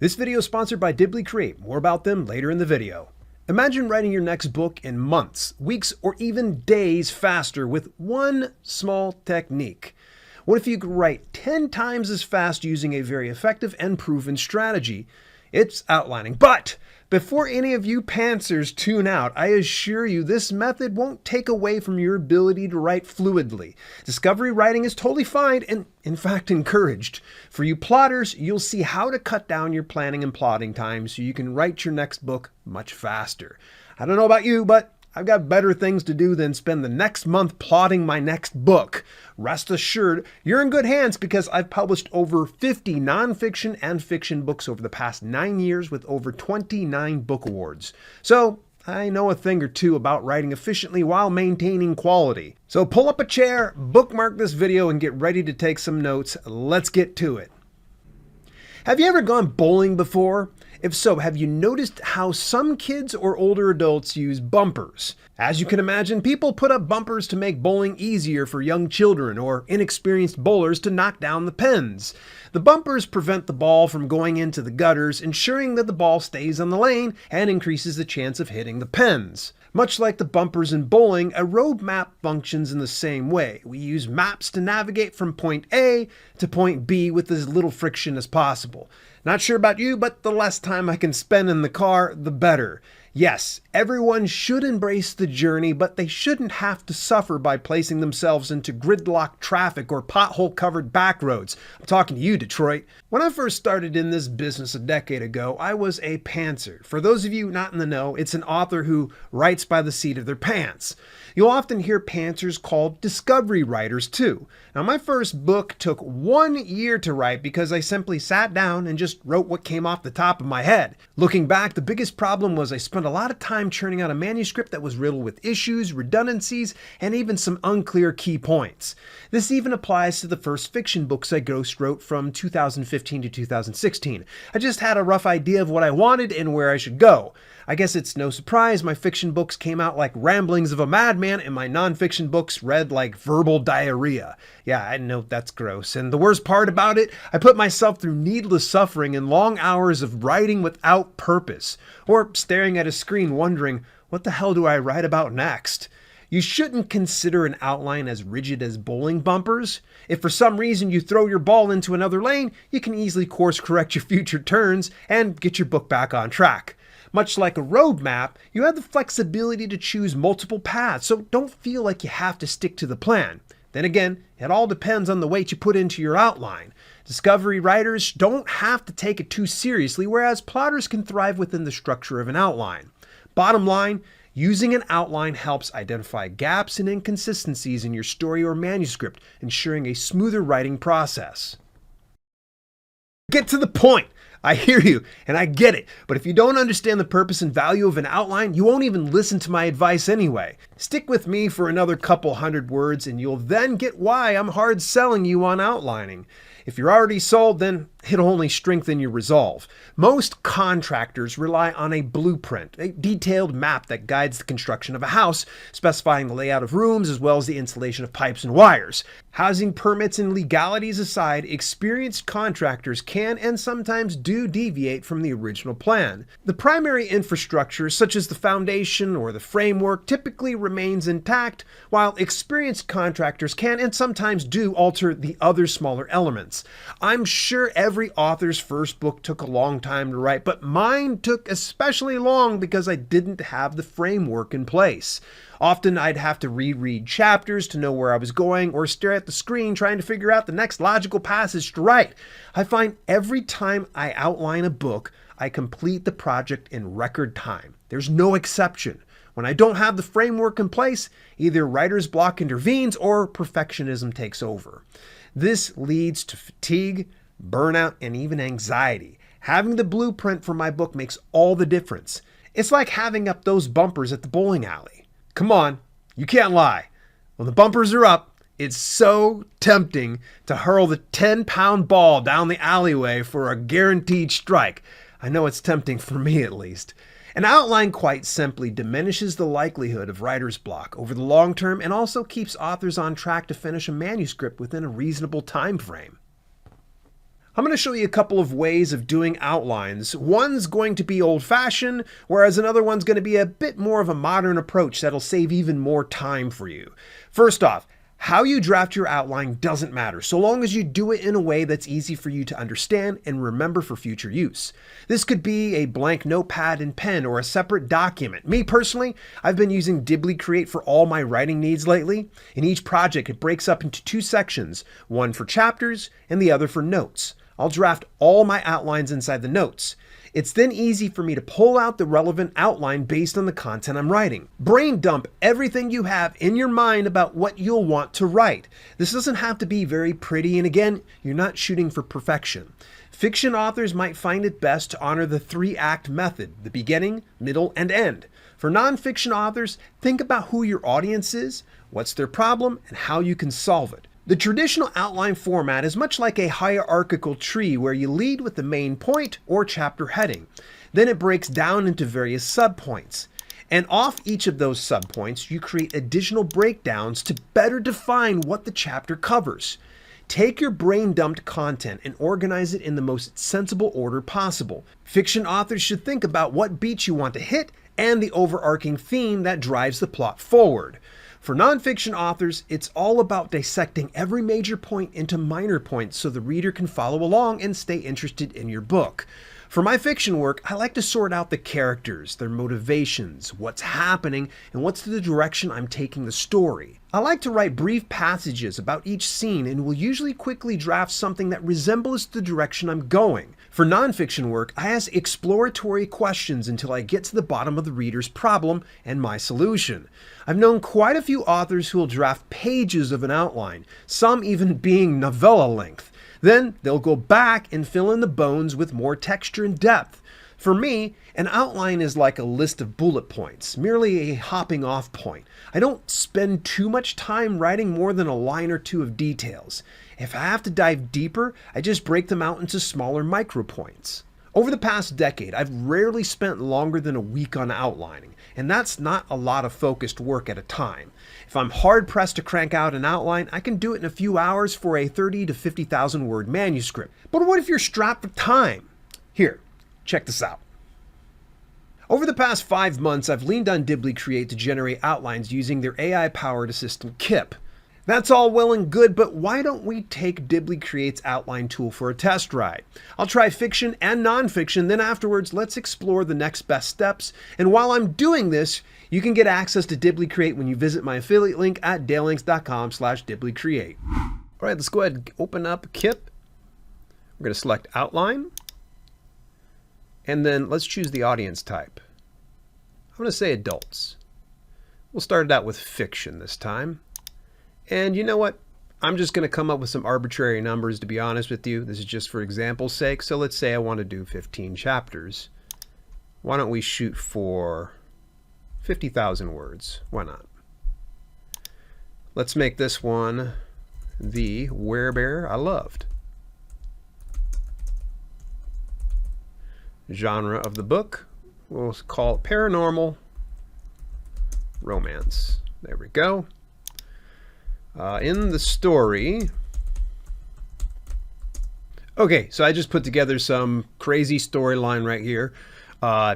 This video is sponsored by Dibbly Create. More about them later in the video. Imagine writing your next book in months, weeks, or even days faster with one small technique. What if you could write 10 times as fast using a very effective and proven strategy? It's outlining. But before any of you pantsers tune out, I assure you this method won't take away from your ability to write fluidly. Discovery writing is totally fine and, in fact, encouraged. For you plotters, you'll see how to cut down your planning and plotting time so you can write your next book much faster. I don't know about you, but I've got better things to do than spend the next month plotting my next book. Rest assured, you're in good hands because I've published over 50 nonfiction and fiction books over the past 9 years with over 29 book awards. So I know a thing or two about writing efficiently while maintaining quality. So pull up a chair, bookmark this video, and get ready to take some notes. Let's get to it. Have you ever gone bowling before? If so, have you noticed how some kids or older adults use bumpers? As you can imagine, people put up bumpers to make bowling easier for young children or inexperienced bowlers to knock down the pins. The bumpers prevent the ball from going into the gutters, ensuring that the ball stays on the lane and increases the chance of hitting the pins. Much like the bumpers in bowling, a road map functions in the same way. We use maps to navigate from point A to point B with as little friction as possible. Not sure about you, but the less time I can spend in the car, the better. Yes, everyone should embrace the journey, but they shouldn't have to suffer by placing themselves into gridlock traffic or pothole-covered back roads. I'm talking to you, Detroit. When I first started in this business a decade ago, I was a pantser. For those of you not in the know, it's an author who writes by the seat of their pants. You'll often hear pantsers called discovery writers too. Now, my first book took 1 year to write because I simply sat down and just wrote what came off the top of my head. Looking back, the biggest problem was I spent a lot of time churning out a manuscript that was riddled with issues, redundancies, and even some unclear key points. This even applies to the first fiction books I ghost wrote from 2015 to 2016. I just had a rough idea of what I wanted and where I should go. I guess it's no surprise my fiction books came out like ramblings of a madman and my nonfiction books read like verbal diarrhea. Yeah, I know that's gross. And the worst part about it, I put myself through needless suffering and long hours of writing without purpose, or staring at a screen wondering, what the hell do I write about next? You shouldn't consider an outline as rigid as bowling bumpers. If for some reason you throw your ball into another lane, you can easily course correct your future turns and get your book back on track. Much like a road map, you have the flexibility to choose multiple paths, so don't feel like you have to stick to the plan. Then again, it all depends on the weight you put into your outline. Discovery writers don't have to take it too seriously, whereas plotters can thrive within the structure of an outline. Bottom line, using an outline helps identify gaps and inconsistencies in your story or manuscript, ensuring a smoother writing process. Get to the point! I hear you, and I get it, but if you don't understand the purpose and value of an outline, you won't even listen to my advice anyway. Stick with me for another couple hundred words, and you'll then get why I'm hard selling you on outlining. If you're already sold, then it'll only strengthen your resolve. Most contractors rely on a blueprint, a detailed map that guides the construction of a house, specifying the layout of rooms as well as the installation of pipes and wires. Housing permits and legalities aside, experienced contractors can and sometimes do deviate from the original plan. The primary infrastructure, such as the foundation or the framework, typically remains intact, while experienced contractors can and sometimes do alter the other smaller elements. I'm sure every author's first book took a long time to write, but mine took especially long because I didn't have the framework in place. Often I'd have to reread chapters to know where I was going or stare at the screen trying to figure out the next logical passage to write. I find every time I outline a book, I complete the project in record time. There's no exception. When I don't have the framework in place, either writer's block intervenes or perfectionism takes over. This leads to fatigue, burnout, and even anxiety. Having the blueprint for my book makes all the difference. It's like having up those bumpers at the bowling alley. Come on, you can't lie. When the bumpers are up, it's so tempting to hurl the 10-pound ball down the alleyway for a guaranteed strike. I know it's tempting for me at least. An outline quite simply diminishes the likelihood of writer's block over the long term and also keeps authors on track to finish a manuscript within a reasonable time frame. I'm going to show you a couple of ways of doing outlines. One's going to be old-fashioned, whereas another one's going to be a bit more of a modern approach that'll save even more time for you. First off, how you draft your outline doesn't matter, so long as you do it in a way that's easy for you to understand and remember for future use. This could be a blank notepad and pen or a separate document. Me personally, I've been using Dibbly Create for all my writing needs lately. In each project, it breaks up into two sections, one for chapters and the other for notes. I'll draft all my outlines inside the notes. It's then easy for me to pull out the relevant outline based on the content I'm writing. Brain dump everything you have in your mind about what you'll want to write. This doesn't have to be very pretty, and again, you're not shooting for perfection. Fiction authors might find it best to honor the 3-act method, the beginning, middle, and end. For nonfiction authors, think about who your audience is, what's their problem, and how you can solve it. The traditional outline format is much like a hierarchical tree where you lead with the main point or chapter heading. Then it breaks down into various subpoints. And off each of those subpoints, you create additional breakdowns to better define what the chapter covers. Take your brain-dumped content and organize it in the most sensible order possible. Fiction authors should think about what beats you want to hit and the overarching theme that drives the plot forward. For nonfiction authors, it's all about dissecting every major point into minor points so the reader can follow along and stay interested in your book. For my fiction work, I like to sort out the characters, their motivations, what's happening, and what's the direction I'm taking the story. I like to write brief passages about each scene and will usually quickly draft something that resembles the direction I'm going. For nonfiction work, I ask exploratory questions until I get to the bottom of the reader's problem and my solution. I've known quite a few authors who will draft pages of an outline, some even being novella length. Then they'll go back and fill in the bones with more texture and depth. For me, an outline is like a list of bullet points, merely a hopping off point. I don't spend too much time writing more than a line or two of details. If I have to dive deeper, I just break them out into smaller micro points. Over the past decade, I've rarely spent longer than a week on outlining, and that's not a lot of focused work at a time. If I'm hard-pressed to crank out an outline, I can do it in a few hours for a 30 to 50,000 word manuscript. But what if you're strapped for time? Here, check this out. Over the past 5 months, I've leaned on Dibbly Create to generate outlines using their AI-powered assistant Kip. That's all well and good, but why don't we take Dibbly Create's outline tool for a test ride? I'll try fiction and nonfiction, then afterwards let's explore the next best steps. And while I'm doing this, you can get access to Dibbly Create when you visit my affiliate link at dalelinks.com/dibblycreate. All right, let's go ahead and open up Kip. We're going to select outline. And then let's choose the audience type. I'm going to say adults. We'll start it out with fiction this time. And you know what? I'm just going to come up with some arbitrary numbers, to be honest with you. This is just for example's sake. So let's say I want to do 15 chapters. Why don't we shoot for 50,000 words? Why not? Let's make this one the Werebear I Loved. Genre of the book, we'll call it paranormal romance. There we go. In the story, okay, so I just put together some crazy storyline right here.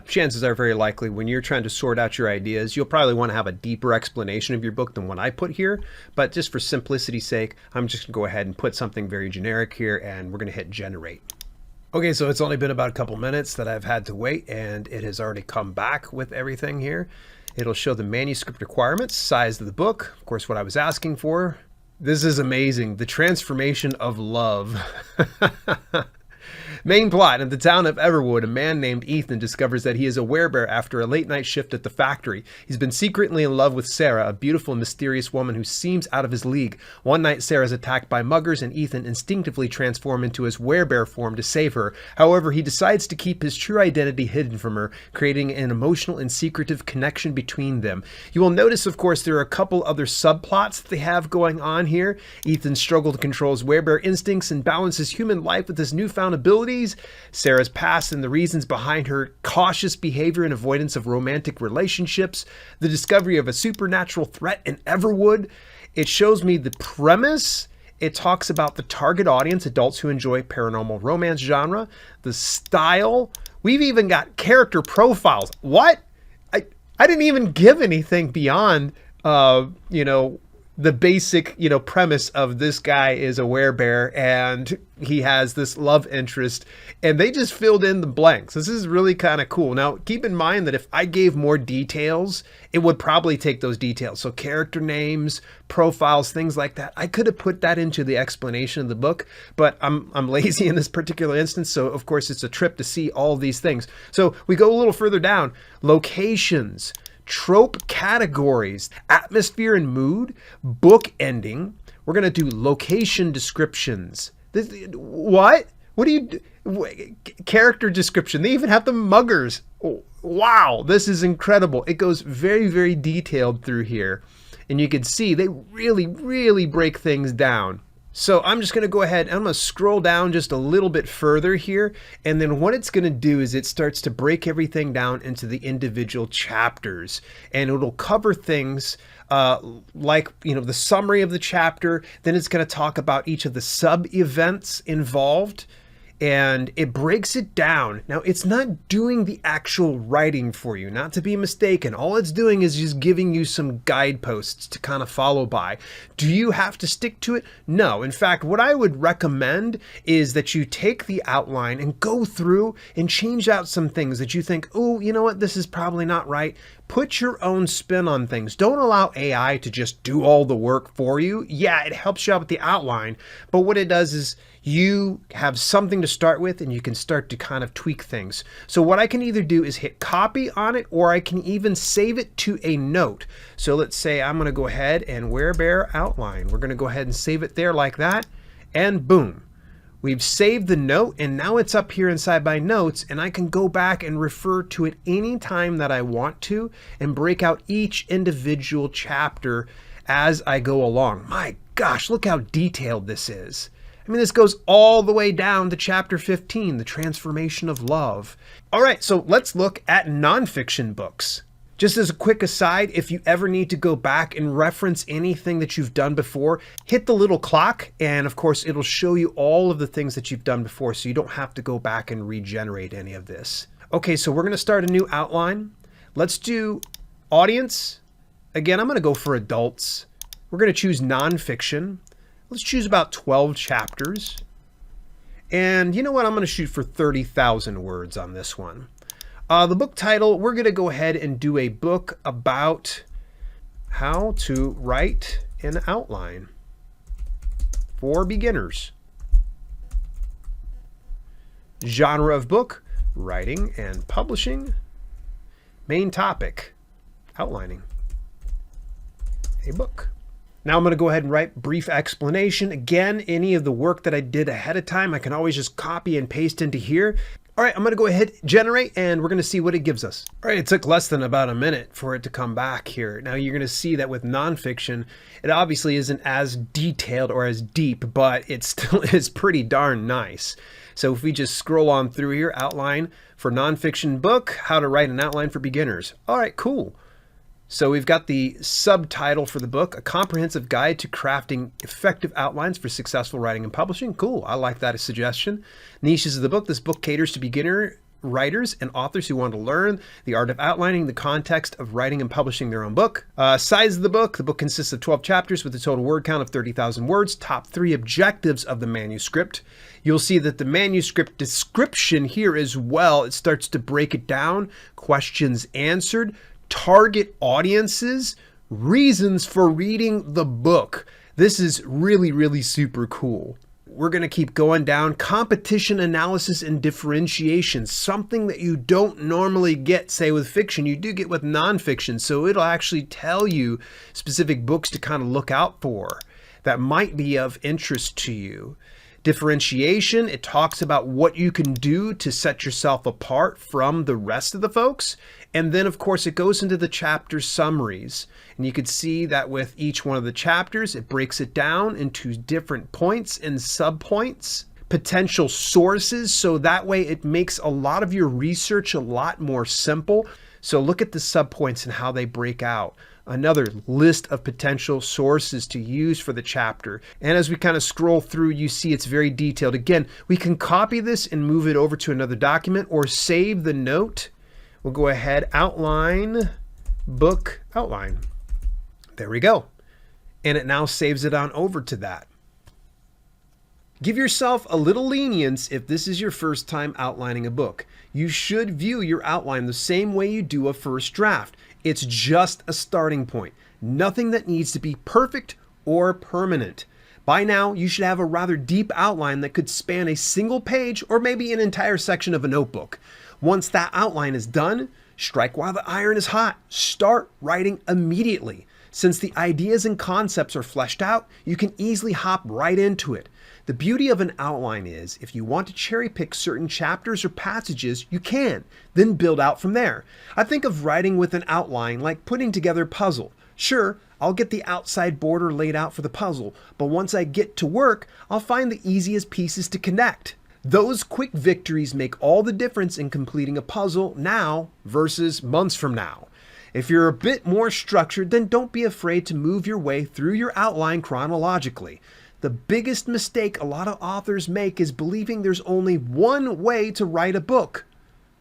Chances are very likely when you're trying to sort out your ideas, you'll probably want to have a deeper explanation of your book than what I put here. But just for simplicity's sake, I'm just going to go ahead and put something very generic here, and we're going to hit generate. Okay, so it's only been about a couple minutes that I've had to wait, and it has already come back with everything here. It'll show the manuscript requirements, size of the book, of course, what I was asking for. This is amazing. The transformation of love. Main plot: in the town of Everwood, a man named Ethan discovers that he is a werebear after a late night shift at the factory. He's been secretly in love with Sarah, a beautiful and mysterious woman who seems out of his league. One night, Sarah is attacked by muggers, and Ethan instinctively transforms into his werebear form to save her. However, he decides to keep his true identity hidden from her, creating an emotional and secretive connection between them. You will notice, of course, there are a couple other subplots that they have going on here. Ethan's struggle to control his werebear instincts and balance his human life with his newfound abilities. Sarah's past and the reasons behind her cautious behavior and avoidance of romantic relationships. The discovery of a supernatural threat in Everwood. It shows me the premise It talks about the target audience, adults who enjoy paranormal romance genre, the style. We've even got character profiles. What? I didn't even give anything beyond, the basic, premise of this guy is a werebear and he has this love interest, and they just filled in the blanks. This is really kind of cool. Now, keep in mind that if I gave more details, it would probably take those details. So character names, profiles, things like that. I could have put that into the explanation of the book, but I'm lazy in this particular instance. So of course it's a trip to see all these things. So we go a little further down. Locations, trope categories, atmosphere and mood, book ending. We're going to do location descriptions. What do you do? Character description. They even have the muggers. Oh, wow, this is incredible. It goes very, very detailed through here. And you can see they really, really break things down. So I'm just going to go ahead and I'm going to scroll down just a little bit further here. And then what it's going to do is it starts to break everything down into the individual chapters. And it'll cover things like, the summary of the chapter. Then it's going to talk about each of the sub-events involved. And it breaks it down. Now, it's not doing the actual writing for you, not to be mistaken. All it's doing is just giving you some guideposts to kind of follow by. Do you have to stick to it? No. In fact, what I would recommend is that you take the outline and go through and change out some things that you think, oh, you know what, this is probably not right. Put your own spin on things. Don't allow AI to just do all the work for you. Yeah, it helps you out with the outline, but what it does is you have something to start with and you can start to kind of tweak things. So what I can either do is hit copy on it, or I can even save it to a note. So let's say I'm going to go ahead and werebear outline. We're going to go ahead and save it there like that, and boom. We've saved the note, and now it's up here inside my notes, and I can go back and refer to it anytime that I want to and break out each individual chapter as I go along. My gosh, look how detailed this is. I mean, this goes all the way down to chapter 15, the transformation of love. All right, so let's look at nonfiction books. Just as a quick aside, if you ever need to go back and reference anything that you've done before, hit the little clock, and of course it'll show you all of the things that you've done before, so you don't have to go back and regenerate any of this. Okay, so we're going to start a new outline. Let's do audience. Again, I'm going to go for adults. We're going to choose nonfiction. Let's choose about 12 chapters. And you know what? I'm going to shoot for 30,000 words on this one. The book title, we're going to go ahead and do a book about how to write an outline for beginners. Genre of book, writing and publishing. Main topic, outlining a book. Now I'm going to go ahead and write brief explanation. Again, any of the work that I did ahead of time, I can always just copy and paste into here. All right, I'm going to go ahead, generate, and we're going to see what it gives us. All right, it took less than about a minute for it to come back here. Now you're going to see that with nonfiction, it obviously isn't as detailed or as deep, but it still is pretty darn nice. So if we just scroll on through here, outline for nonfiction book, how to write an outline for beginners. All right, cool. So we've got the subtitle for the book, A Comprehensive Guide to Crafting Effective Outlines for Successful Writing and Publishing. Cool. I like that as a suggestion. Niches of the book. This book caters to beginner writers and authors who want to learn the art of outlining the context of writing and publishing their own book. Size of the book. The book consists of 12 chapters with a total word count of 30,000 words. Top 3 objectives of the manuscript. You'll see that the manuscript description here as well, it starts to break it down. Questions answered. Target audiences, reasons for reading the book. This is really, really super cool. We're going to keep going down. Competition analysis and differentiation, something that you don't normally get, say, with fiction. You do get with nonfiction. So it'll actually tell you specific books to kind of look out for that might be of interest to you. Differentiation, it talks about what you can do to set yourself apart from the rest of the folks. And then, of course, it goes into the chapter summaries. And you can see that with each one of the chapters, it breaks it down into different points and subpoints. Potential sources, so that way it makes a lot of your research a lot more simple. So look at the subpoints and how they break out. another list of potential sources to use for the chapter. And as we kind of scroll through, you see it's very detailed. Again, we can copy this and move it over to another document or save the note. We'll go ahead, outline, book, outline. There we go. And it now saves it on over to that. Give yourself a little lenience if this is your first time outlining a book. You should view your outline the same way you do a first draft. It's just a starting point. Nothing that needs to be perfect or permanent. By now, you should have a rather deep outline that could span a single page or maybe an entire section of a notebook. Once that outline is done, strike while the iron is hot. Start writing immediately. Since the ideas and concepts are fleshed out, you can easily hop right into it. The beauty of an outline is, if you want to cherry pick certain chapters or passages, you can, then build out from there. I think of writing with an outline like putting together a puzzle. Sure, I'll get the outside border laid out for the puzzle, but once I get to work, I'll find the easiest pieces to connect. Those quick victories make all the difference in completing a puzzle now versus months from now. If you're a bit more structured, then don't be afraid to move your way through your outline chronologically. The biggest mistake a lot of authors make is believing there's only one way to write a book.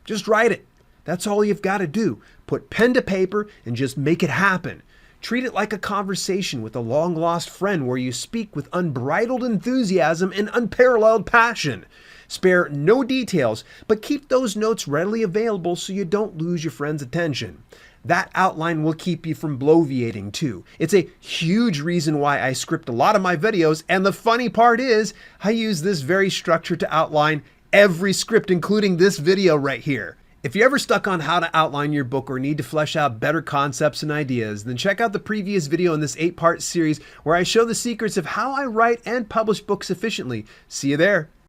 Just write it. That's all you've got to do. Put pen to paper and just make it happen. Treat it like a conversation with a long-lost friend where you speak with unbridled enthusiasm and unparalleled passion. Spare no details, but keep those notes readily available so you don't lose your friend's attention. That outline will keep you from bloviating too. It's a huge reason why I script a lot of my videos, and the funny part is I use this very structure to outline every script, including this video right here. If you're ever stuck on how to outline your book or need to flesh out better concepts and ideas, then check out the previous video in this 8-part series where I show the secrets of how I write and publish books efficiently. See you there.